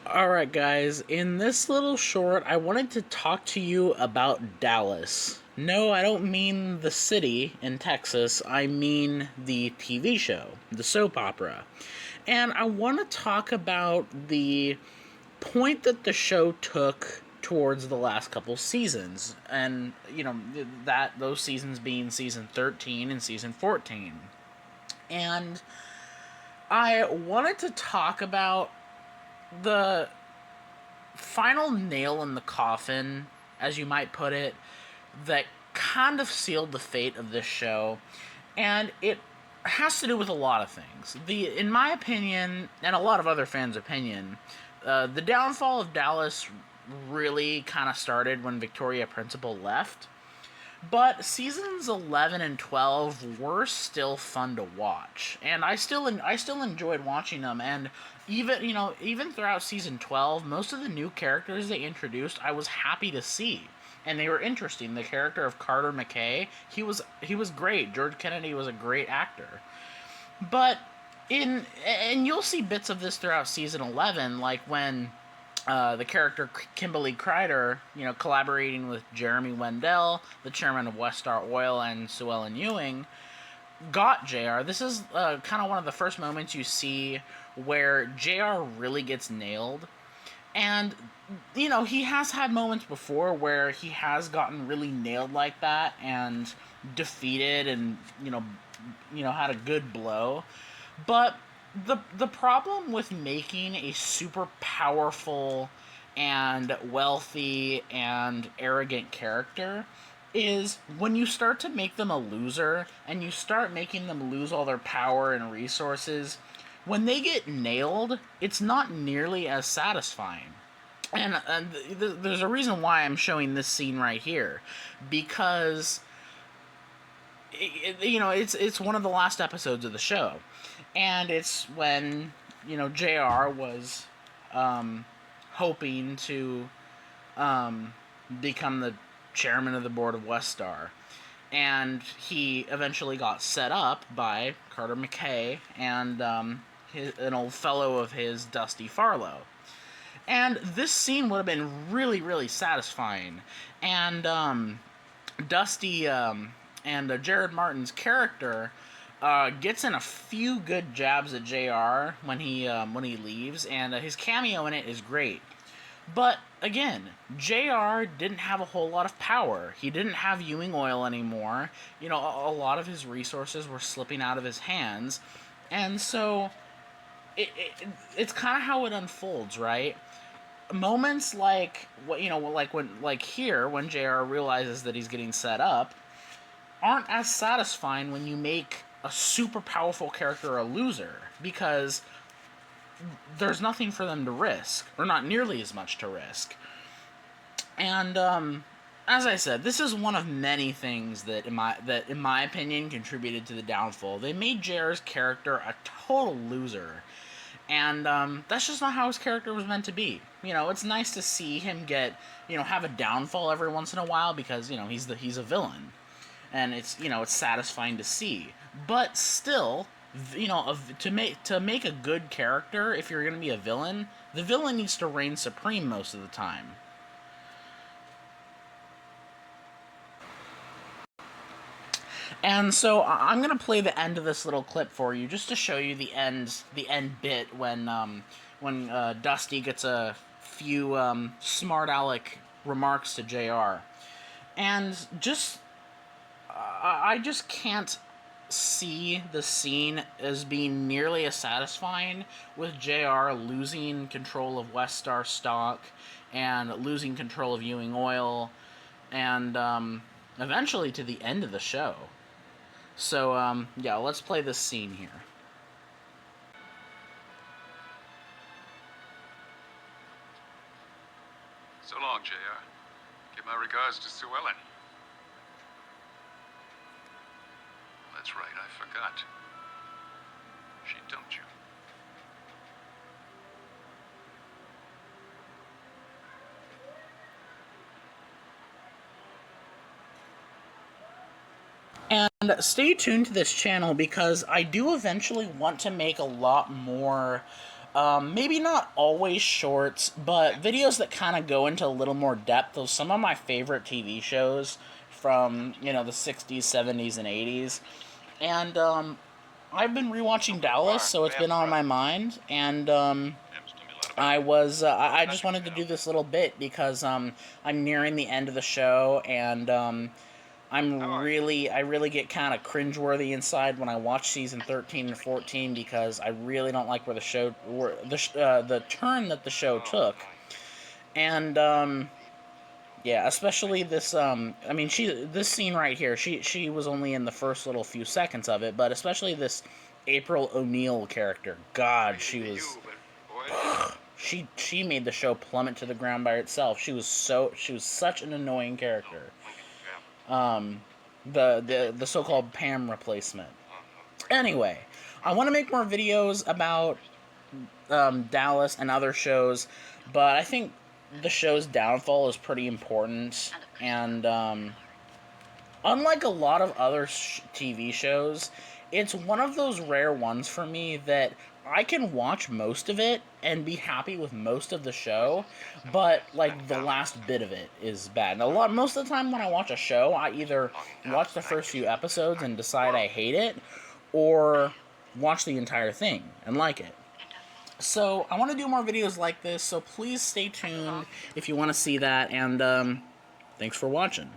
Alright, guys, in this little short, I wanted to talk to you about Dallas. No, I don't mean the city in Texas, I mean the TV show, the soap opera. And I want to talk about the point that the show took towards the last couple seasons. And, that those seasons being season 13 and season 14. And I wanted to talk about the final nail in the coffin, as you might put it, that kind of sealed the fate of this show, and it has to do with a lot of things. In my opinion, and a lot of other fans' opinion, the downfall of Dallas really kind of started when Victoria Principal left. But seasons 11 and 12 were still fun to watch, and I still enjoyed watching them. And even throughout season 12, most of the new characters they introduced, I was happy to see, and they were interesting. The character of Carter McKay, he was great. George Kennedy was a great actor, but and you'll see bits of this throughout season 11, like when the character Kimberly Kreider, collaborating with Jeremy Wendell, the chairman of Westar Oil, and Sue Ellen Ewing, got JR. This is kind of one of the first moments you see where JR really gets nailed. And, he has had moments before where he has gotten really nailed like that and defeated and, had a good blow. But the problem with making a super powerful and wealthy and arrogant character is when you start to make them a loser and you start making them lose all their power and resources, when they get nailed, it's not nearly as satisfying. And there's a reason why I'm showing this scene right here, because it's one of the last episodes of the show, and it's when Jr. was hoping to become the chairman of the board of Westar, and he eventually got set up by Carter McKay and an old fellow of his, Dusty Farlow. And this scene would have been really, really satisfying. And Dusty and Jared Martin's character gets in a few good jabs at JR when he leaves, and his cameo in it is great. But again, JR didn't have a whole lot of power. He didn't have Ewing Oil anymore. A lot of his resources were slipping out of his hands, and so it's kind of how it unfolds, right? Moments like when JR realizes that he's getting set up aren't as satisfying when you make a super powerful character a loser, because there's nothing for them to risk, or not nearly as much to risk. And as I said, this is one of many things that in my opinion contributed to the downfall. They made JR's character a total loser, and that's just not how his character was meant to be. It's nice to see him have a downfall every once in a while, because he's a villain, and it's satisfying to see. But still, to make a good character, if you're going to be a villain, the villain needs to reign supreme most of the time. And so I'm gonna play the end of this little clip for you, just to show you the end bit when Dusty gets a few smart aleck remarks to JR, and I just can't see the scene as being nearly as satisfying, with JR losing control of Westar stock and losing control of Ewing Oil, and eventually to the end of the show. So, yeah, let's play this scene here. So long, JR. Give my regards to Sue Ellen. That's right, I forgot. She dumped you. And stay tuned to this channel, because I do eventually want to make a lot more Maybe not always shorts, but videos that kind of go into a little more depth of some of my favorite TV shows from, the 60s, 70s, and 80s. And, I've been rewatching Dallas, so it's been on my mind, and, I just wanted to do this little bit because, I'm nearing the end of the show, and, I really get kind of cringeworthy inside when I watch season 13 and 14 because I really don't like where the turn that the show took, and yeah, especially this this scene right here. She was only in the first little few seconds of it, but especially this April O'Neil character. God, she made the show plummet to the ground by itself. She was such an annoying character. Um, the so-called Pam replacement. Anyway, I want to make more videos about Dallas and other shows, but I think the show's downfall is pretty important, and unlike a lot of other TV shows, it's one of those rare ones for me that I can watch most of it and be happy with most of the show, but like the last bit of it is bad. And most of the time when I watch a show, I either watch the first few episodes and decide I hate it, or watch the entire thing and like it. So I want to do more videos like this, so please stay tuned if you want to see that, and thanks for watching.